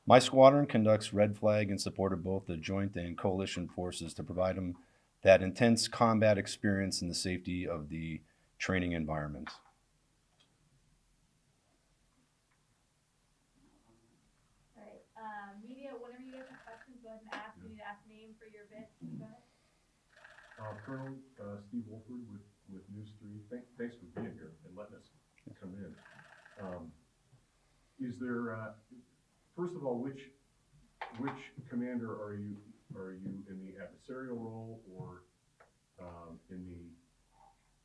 My squadron conducts red flag in support of both the joint and coalition forces to provide them that intense combat experience and the safety of the training environment. All right, media, whenever you guys have questions, go ahead and ask. You need to ask name for your bit. Go ahead. Colonel Steve Wolford with News 3. Thanks for being here and letting us come in. Is there, first of all, which commander are you in the adversarial role or in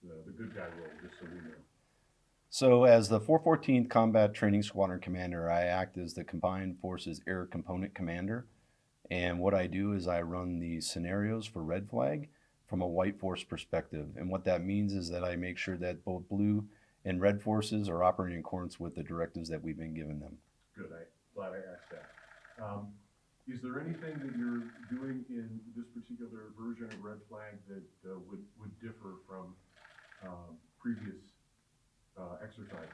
the good guy role, just so we know? So as the 414th Combat Training Squadron Commander, I act as the Combined Forces Air Component Commander. And what I do is I run the scenarios for Red Flag from a white force perspective. And what that means is that I make sure that both blue and red forces are operating in accordance with the directives that we've been giving them. Good, glad I asked that. Is there anything that you're doing in this particular version of Red Flag that would differ from previous exercises?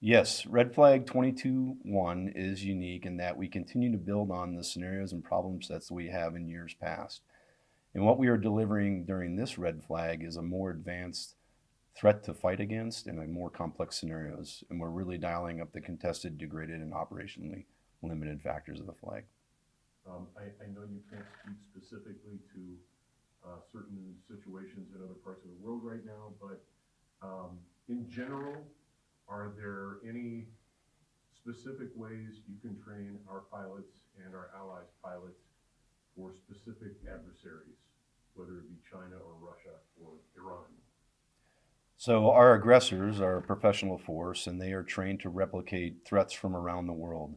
Yes, Red Flag 22-1 is unique in that we continue to build on the scenarios and problem sets that we have in years past. And what we are delivering during this Red Flag is a more advanced threat to fight against and a more complex scenarios. And we're really dialing up the contested, degraded, and operationally limited factors of the flag. I know you can't speak specifically to certain situations in other parts of the world right now, but in general, are there any specific ways you can train our pilots and our allies' pilots for specific adversaries, whether it be China or Russia or Iran? So our aggressors are a professional force, and they are trained to replicate threats from around the world,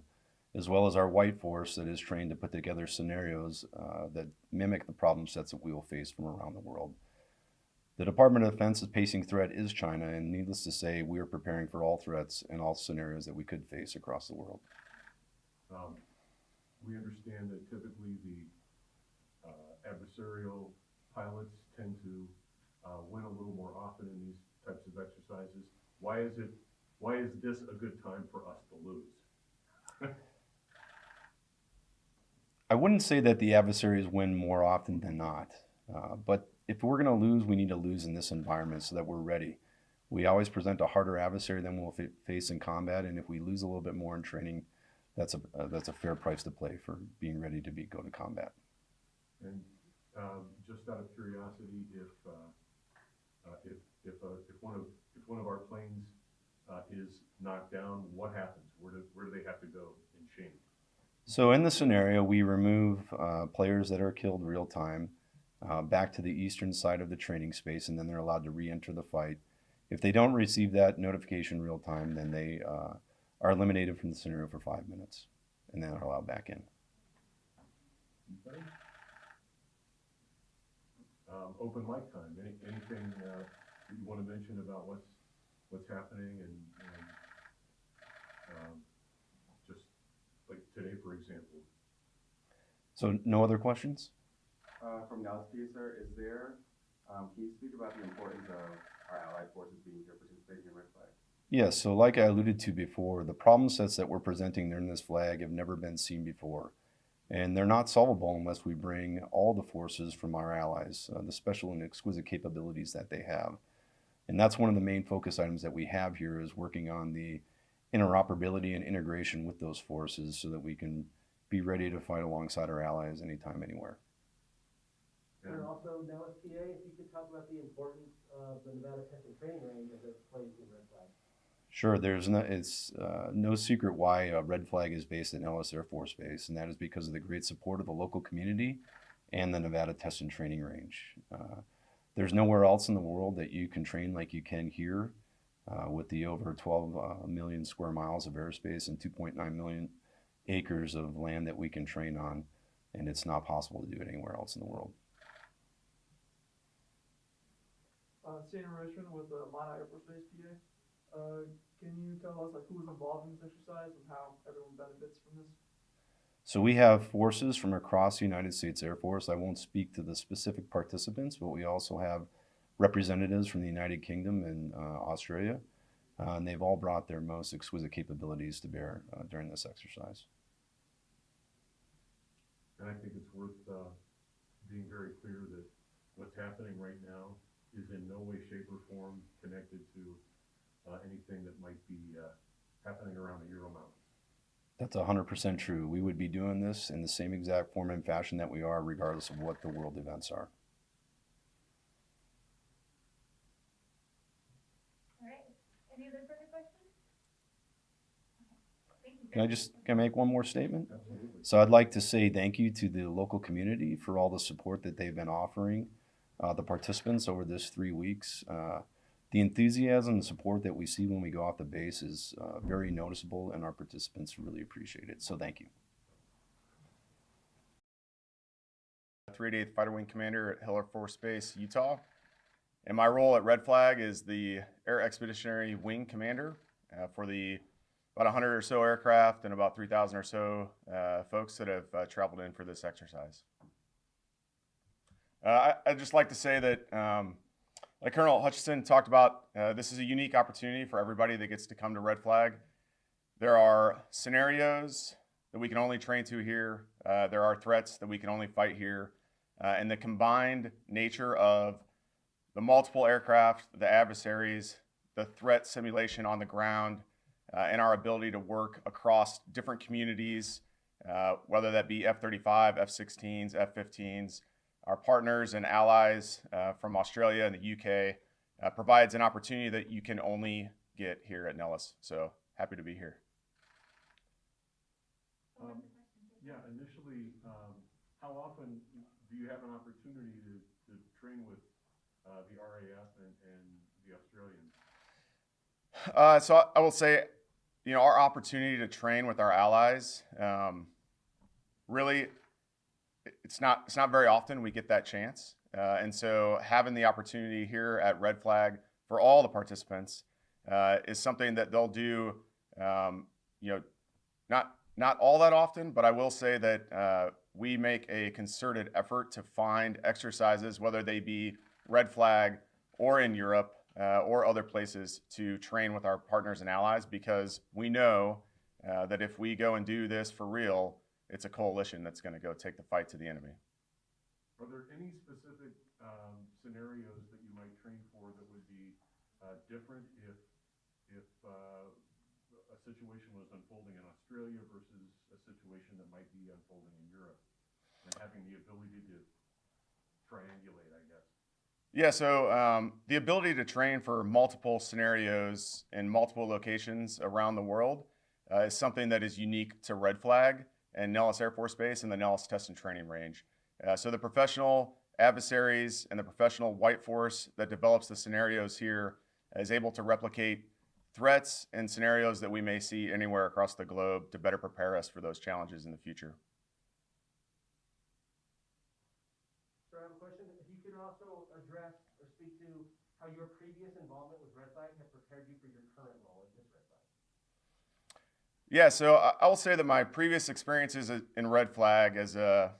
as well as our white force that is trained to put together scenarios that mimic the problem sets that we will face from around the world. The Department of Defense's pacing threat is China, and needless to say, we are preparing for all threats and all scenarios that we could face across the world. We understand that typically the adversarial pilots tend to win a little more often in these types of exercises. Why is this a good time for us to lose? I wouldn't say that the adversaries win more often than not, but if we're going to lose, we need to lose in this environment so that we're ready. We always present a harder adversary than we'll face in combat, and if we lose a little bit more in training, that's a fair price to pay for being ready to go to combat. And just out of curiosity, if one of our planes is knocked down, what happens? Where do they have to go and change? So in the scenario, we remove players that are killed real time back to the eastern side of the training space, and then they're allowed to re-enter the fight. If they don't receive that notification real time, then they are eliminated from the scenario for 5 minutes, and then are allowed back in. Okay. Open mic time. Anything you want to mention about what's happening and just like today, for example? So no other questions? From Nellis, sir, is there, can you speak about the importance of our allied forces being here participating in Red Flag? Yes, so like I alluded to before, the problem sets that we're presenting during this flag have never been seen before. And they're not solvable unless we bring all the forces from our allies, the special and exquisite capabilities that they have. And that's one of the main focus items that we have here is working on the interoperability and integration with those forces so that we can be ready to fight alongside our allies anytime, anywhere. And also, Nellis, PA, if you could talk about the importance of the Nevada Test and Training Range as it plays in Red Flag. Sure, it's no secret why Red Flag is based at Nellis Air Force Base, and that is because of the great support of the local community and the Nevada Test and Training Range. There's nowhere else in the world that you can train like you can here with the over 12 million square miles of airspace and 2.9 million acres of land that we can train on, and it's not possible to do it anywhere else in the world. Senior Richmond with the Mine Air Force Base, PA. Can you tell us who was involved in this exercise and how everyone benefits from this? So we have forces from across the United States Air Force. I won't speak to the specific participants, but we also have representatives from the United Kingdom and Australia, and they've all brought their most exquisite capabilities to bear during this exercise. And I think it's worth being very clear that what's happening right now is in no way, shape, or form connected to anything that might be happening around the Ural Mountains. That's 100% true. We would be doing this in the same exact form and fashion that we are, regardless of what the world events are. All right. Any other further questions? Okay. Thank you. Can I make one more statement? Absolutely. So I'd like to say thank you to the local community for all the support that they've been offering the participants over this 3 weeks. The enthusiasm and support that we see when we go off the base is very noticeable, and our participants really appreciate it. So thank you. 388th Fighter Wing Commander at Hill Air Force Base, Utah. And my role at Red Flag is the Air Expeditionary Wing Commander for the about 100 or so aircraft and about 3,000 or so folks that have traveled in for this exercise. I'd just like to say that like Colonel Hutchinson talked about, this is a unique opportunity for everybody that gets to come to Red Flag. There are scenarios that we can only train to here. There are threats that we can only fight here. And the combined nature of the multiple aircraft, the adversaries, the threat simulation on the ground, and our ability to work across different communities, whether that be F-35, F-16s, F-15s, our partners and allies from Australia and the UK, provides an opportunity that you can only get here at Nellis. So happy to be here. Yeah, initially, how often do you have an opportunity to train with the RAF and the Australians? So I will say, you know, our opportunity to train with our allies, really, it's not very often we get that chance. And so having the opportunity here at Red Flag for all the participants is something that they'll do, you know, not all that often, but I will say that we make a concerted effort to find exercises, whether they be Red Flag or in Europe or other places, to train with our partners and allies, because we know that if we go and do this for real, it's a coalition that's going to go take the fight to the enemy. Are there any specific scenarios that you might train for that would be different if a situation was unfolding in Australia versus a situation that might be unfolding in Europe, and having the ability to triangulate, I guess? Yeah, so the ability to train for multiple scenarios in multiple locations around the world is something that is unique to Red Flag and Nellis Air Force Base and the Nellis Test and Training Range. So the professional adversaries and the professional white force that develops the scenarios here is able to replicate threats and scenarios that we may see anywhere across the globe to better prepare us for those challenges in the future. Sir, I have a question. If you could also address or speak to how your previous involvement with Red Flag has prepared you for your current role at this Red Flag. Yeah, so I will say that my previous experiences in Red Flag as a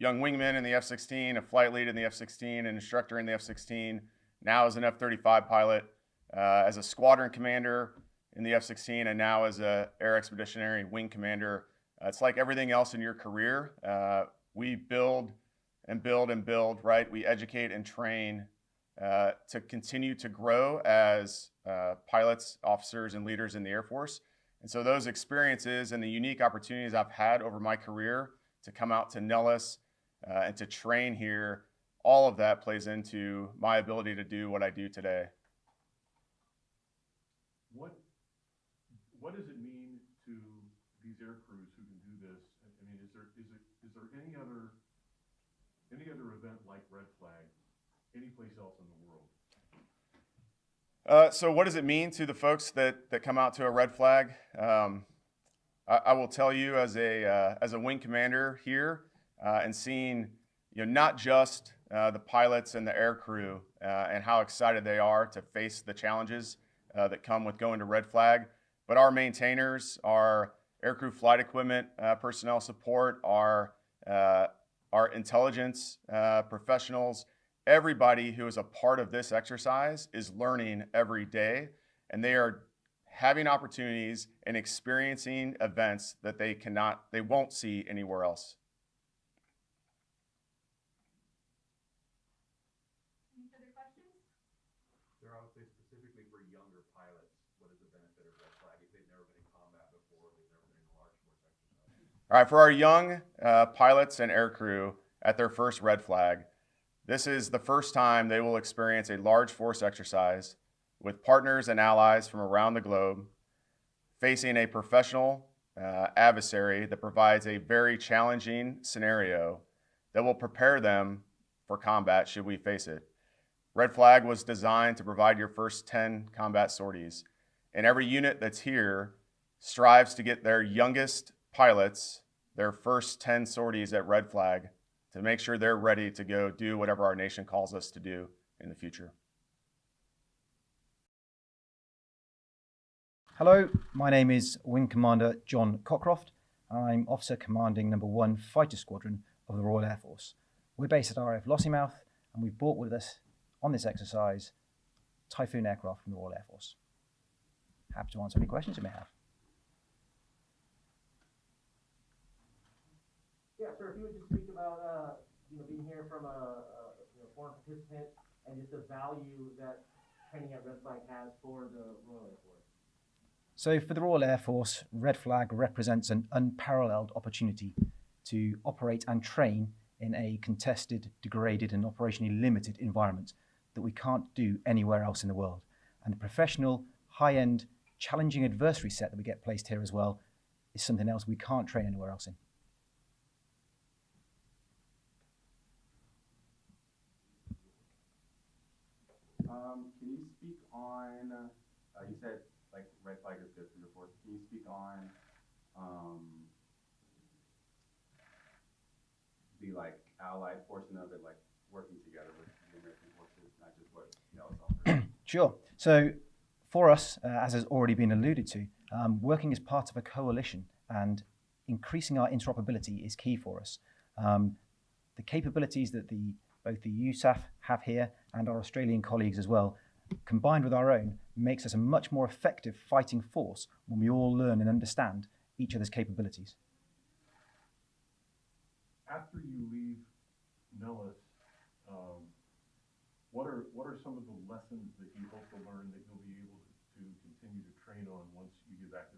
young wingman in the F-16, a flight lead in the F-16, an instructor in the F-16, now as an F-35 pilot, as a squadron commander in the F-16, and now as a Air Expeditionary Wing Commander. It's like everything else in your career. We build and build and build, right? We educate and train to continue to grow as pilots, officers, and leaders in the Air Force. And so those experiences and the unique opportunities I've had over my career to come out to Nellis and to train here, all of that plays into my ability to do what I do today. What does it mean to these air crews who can do this? I mean, is there any other event like Red Flag anyplace else in the world? So what does it mean to the folks that come out to a Red Flag? I will tell you, as a wing commander here, and seeing, you know, not just the pilots and the air crew and how excited they are to face the challenges that come with going to Red Flag, but our maintainers, our aircrew flight equipment personnel support, our intelligence professionals, everybody who is a part of this exercise is learning every day, and they are having opportunities and experiencing events that they won't see anywhere else. All right, for our young pilots and aircrew at their first red flag, this is the first time they will experience a large force exercise with partners and allies from around the globe, facing a professional adversary that provides a very challenging scenario that will prepare them for combat should we face it. Red Flag was designed to provide your first 10 combat sorties, and every unit that's here strives to get their youngest pilots their first 10 sorties at Red Flag to make sure they're ready to go do whatever our nation calls us to do in the future. Hello, my name is Wing Commander John Cockroft, and I'm Officer Commanding No. 1 Fighter Squadron of the Royal Air Force. We're based at RAF Lossiemouth, and we've brought with us on this exercise Typhoon aircraft from the Royal Air Force. Happy to answer any questions you may have. Yeah, sir, if you would just speak about, being here from a foreign participant and just the value that training at Red Flag has for the Royal Air Force. So for the Royal Air Force, Red Flag represents an unparalleled opportunity to operate and train in a contested, degraded and operationally limited environment that we can't do anywhere else in the world. And the professional, high-end, challenging adversary set that we get placed here as well is something else we can't train anywhere else in. Can you speak on, you said like Red Flag is good for your force. Can you speak on the like allied portion of it, like working together with the American forces, not just what Nellis offers? Sure. So for us, as has already been alluded to, working as part of a coalition and increasing our interoperability is key for us. The capabilities that both the USAF have here and our Australian colleagues as well, combined with our own, makes us a much more effective fighting force when we all learn and understand each other's capabilities. After you leave Nellis, what are some of the lessons that you hope to learn that you'll be able to continue to train on once you get back to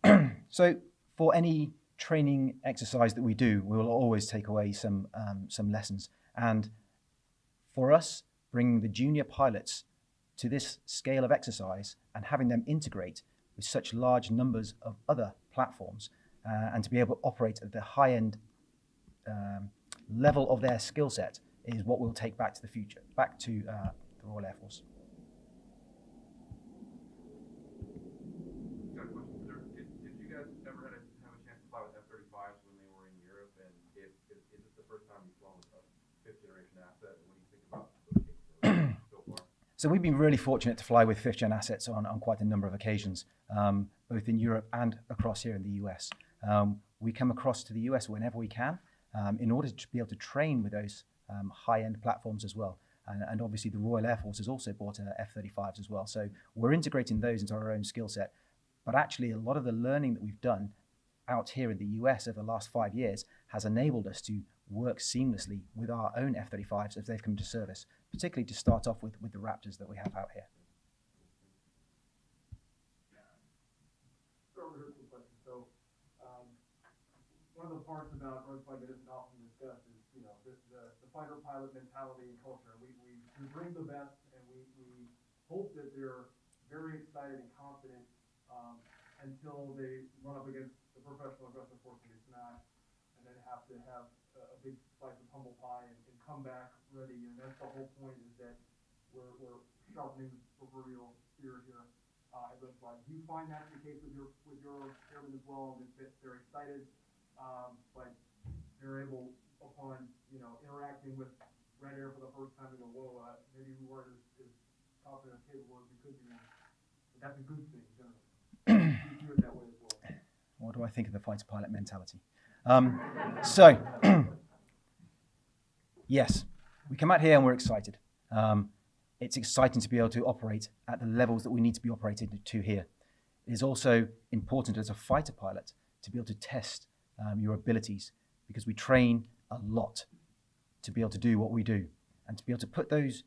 the UK? So for any training exercise that we do, we will always take away some lessons. And for us, bringing the junior pilots to this scale of exercise and having them integrate with such large numbers of other platforms and to be able to operate at the high-end level of their skill set is what we'll take back to the future, back to the Royal Air Force. Got a question, sir. Did you guys ever have a chance to fly with F-35s when they were in Europe? And is this the first time you've flown with a fifth-generation asset? And what do you think about those capabilities so far? So we've been really fortunate to fly with fifth-gen assets on quite a number of occasions, both in Europe and across here in the US. We come across to the US whenever we can in order to be able to train with those high-end platforms as well. And obviously the Royal Air Force has also bought F-35s as well. So we're integrating those into our own skill set. But actually a lot of the learning that we've done out here in the US over the last 5 years has enabled us to work seamlessly with our own F-35s as they've come to service, particularly to start off with the Raptors that we have out here. So, one of the parts about Red Flag that isn't often discussed is, the fighter pilot mentality and culture. We bring the best, and we hope that they're very excited and confident until they run up against the professional aggressive force that it's not, and then have to have a big slice of humble pie and come back ready. And that's the whole point, is that we're sharpening the proverbial spear here at Red Flag. Do you find that the case with your airmen as well, that they're excited, but they're able, upon interacting with Red Air for the first time, to go, whoa, maybe we weren't as confident and capable as we could be. But that's a good thing, generally. You do it that way as well. What do I think of the fighter pilot mentality? So, yes, we come out here and we're excited. It's exciting to be able to operate at the levels that we need to be operating to here. It is also important as a fighter pilot to be able to test your abilities, because we train a lot to be able to do what we do, and to be able to put those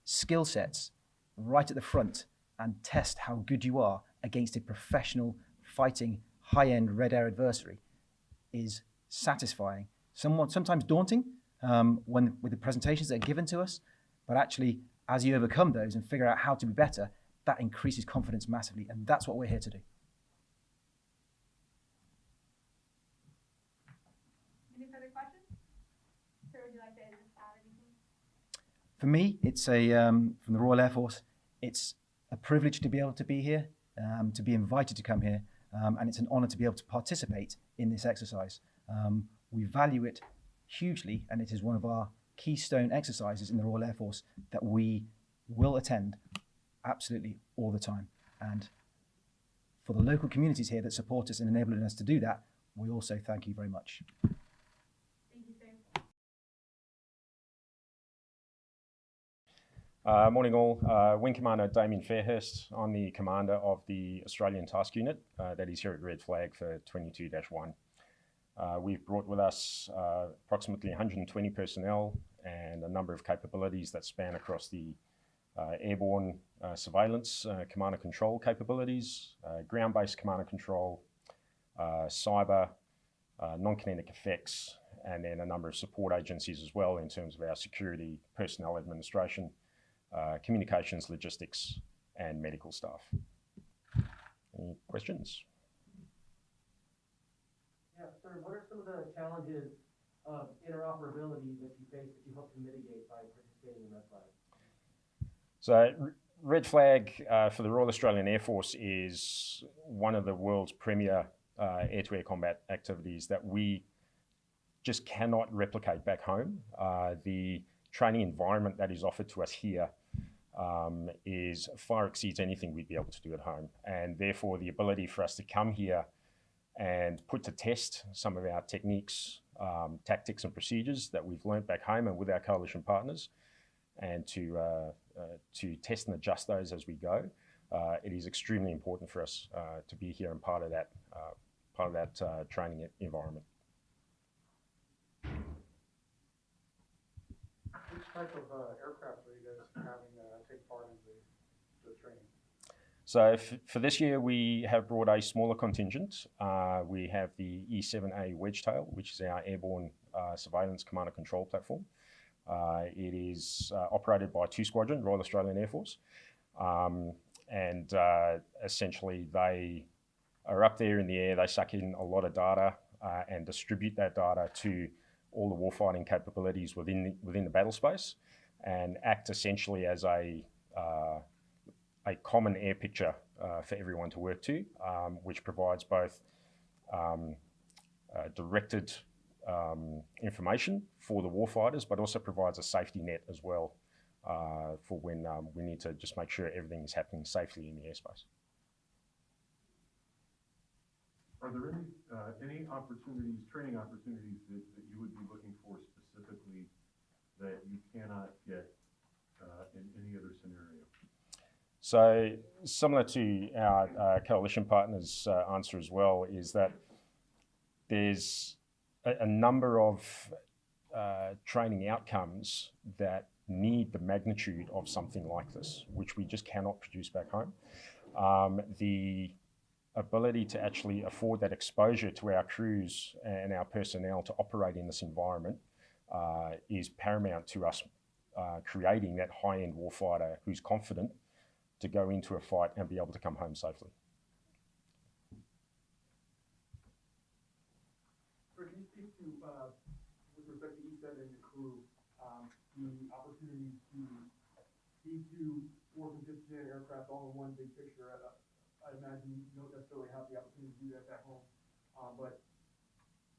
skill sets right at the front and test how good you are against a professional fighting high-end red air adversary is satisfying. Sometimes daunting with the presentations that are given to us, but actually, as you overcome those and figure out how to be better, that increases confidence massively, and that's what we're here to do. Any further questions? Sir, would you like to just add anything? For me, it's from the Royal Air Force, it's a privilege to be able to be here, to be invited to come here, and it's an honor to be able to participate in this exercise. We value it hugely, and it is one of our keystone exercises in the Royal Air Force that we will attend absolutely all the time. And for the local communities here that support us and enabling us to do that, we also thank you very much. Thank you, sir. Morning all. Wing Commander Damien Fairhurst. I'm the commander of the Australian Task Unit that is here at Red Flag for 22-1. We've brought with us approximately 120 personnel and a number of capabilities that span across the airborne surveillance, command and control capabilities, ground-based command and control, cyber, non-kinetic effects, and then a number of support agencies as well in terms of our security, personnel administration, communications, logistics, and medical staff. Any questions? Yeah, sir, what are some of the challenges of interoperability that you face that you hope to mitigate by participating in Red Flag? So Red Flag for the Royal Australian Air Force is one of the world's premier air-to-air combat activities that we just cannot replicate back home. The training environment that is offered to us here far exceeds anything we'd be able to do at home. And therefore the ability for us to come here and put to test some of our techniques, tactics and procedures that we've learnt back home and with our coalition partners, and to test and adjust those as we go. It is extremely important for us to be here and part of that training environment. Which type of aircraft are you guys having take part in the training? So for this year, we have brought a smaller contingent. We have the E-7A Wedgetail, which is our airborne surveillance command and control platform. It is operated by 2 Squadron, Royal Australian Air Force. Essentially, they are up there in the air. They suck in a lot of data and distribute that data to all the warfighting capabilities within the battle space, and act essentially as a common air picture for everyone to work to, which provides both directed information for the warfighters, but also provides a safety net as well for when we need to just make sure everything is happening safely in the airspace. Are there any opportunities, training opportunities that you would be looking for specifically that you cannot get in any other scenario? So similar to our coalition partners' answer as well, is that there's a number of training outcomes that need the magnitude of something like this, which we just cannot produce back home. The ability to actually afford that exposure to our crews and our personnel to operate in this environment is paramount to us creating that high-end warfighter who's confident to go into a fight and be able to come home safely. Sir, can you speak to, with respect to E-7 and your crew, the opportunity to speak to 4 contingent aircraft all in one big picture? I imagine you don't necessarily have the opportunity to do that back home, but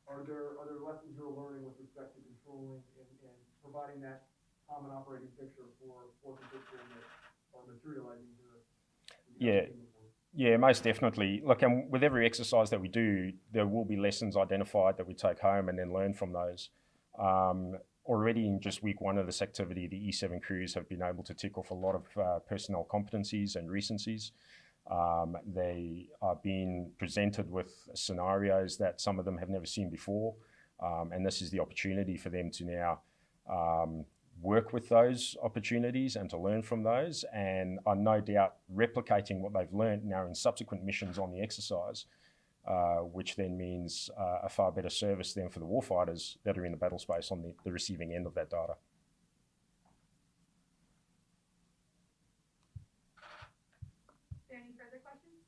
are there lessons you're learning with respect to controlling and providing that common operating picture for contingent that are materializing to the Yeah, most definitely. Look, and with every exercise that we do, there will be lessons identified that we take home and then learn from those. Already in just week 1 of this activity, the E-7 crews have been able to tick off a lot of personnel competencies and recencies. They are being presented with scenarios that some of them have never seen before, and this is the opportunity for them to now work with those opportunities and to learn from those, and are no doubt replicating what they've learned now in subsequent missions on the exercise which then means a far better service then for the warfighters that are in the battle space on the receiving end of that data. Is there any further questions?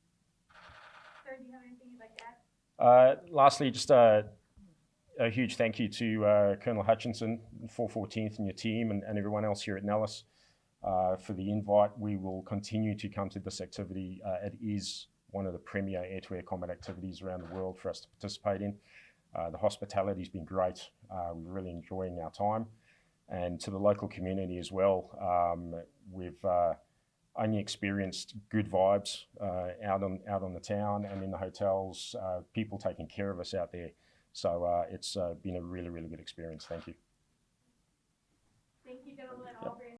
Sir, do you have anything you'd like to add? Lastly, just a huge thank you to Colonel Hutchinson, 414th and your team and everyone else here at Nellis for the invite. We will continue to come to this activity. It is one of the premier air-to-air combat activities around the world for us to participate in. The hospitality has been great. We're really enjoying our time. And to the local community as well, we've only experienced good vibes out on the town and in the hotels, people taking care of us out there. So it's been a really, really good experience. Thank you. Thank you, gentlemen, all very